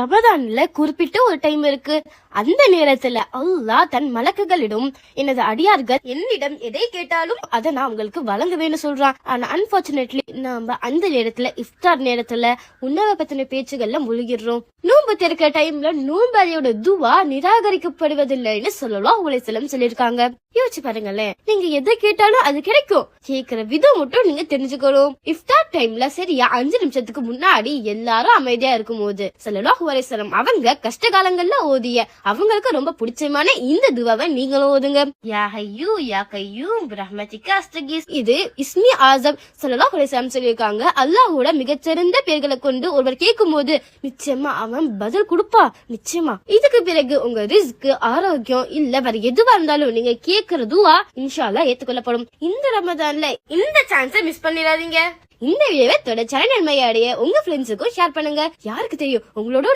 ரமதான்ல குறிப்பிட்ட ஒரு டைம் இருக்கு. அந்த நேரத்துல அல்லாஹ் தன் மலக்குகளிடம் எனது அடியார்கள் என்னிடம் எதை கேட்டாலும் அதை நான் உங்களுக்கு வழங்குவேன்னு சொல்றான். ஆனா அன்பார்ச்சுனேட்லி நாம அந்த நேரத்துல இஃப்தார் நேரத்துல உணவை பத்தின பேச்சுகள்ல முழுகிடுறோம். நோன்பு திறக்கிற டைம்ல நோன்பதியோட துவா நிராகரிக்கப்படுவதில்லைன்னு ஸல்லல்லாஹு அலைஹி வஸல்லம் சொல்லிருக்காங்க. யோசிச்சு பாருங்களேன், நீங்க எதை கேட்டாலும் அது கிடைக்கும். கேக்குற விதம் மட்டும் நீங்க தெரிஞ்சுக்கணும். இஃப்தார் டைம்ல சரியா 5 நிமிஷத்துக்கு முன்னாடி எல்லாரும் அமைதியா இருக்கும் போது ஸல்லல்லாஹு அலைஹி வஸல்லம் அவங்க கஷ்ட காலங்கள்ல ஓதிய அவங்களுக்கு ரொம்ப பிடிச்சமான இந்த துவாவை நீங்களும் ஓதுங்க. யா ஹய்யூ யா கய்யூம் பிரஹ்மதிக அஸ்தகீஸ். இது இஸ்மி ஆஸம் ஸல்லல்லாஹு அலைஹி வஸல்லம் சொல்லிருக்காங்க. அல்லாஹ்வோட மிகச்சிறந்த பேர்களை கொண்டு ஒருவர் கேட்கும் போது நிச்சயமா அவன் பதில் கொடுப்பா. நிச்சயமா இதுக்கு பிறகு உங்க ரிஸ்க், ஆரோக்கியம் இல்ல வேற எதுவா இருந்தாலும் நீங்க கேக்குற துவா இன்ஷா அல்லாஹ் ஏத்துக்கொள்ளப்படும். இந்த ரமதான்ல இந்த சான்ஸை மிஸ் பண்ணிடாதீங்க. இந்த வீடியோவை தொடர்ச்சியான நன்மையை அடைய உங்க ஃப்ரெண்ட்ஸுக்கும் ஷேர் பண்ணுங்க. யாருக்கு தெரியும் உங்களோட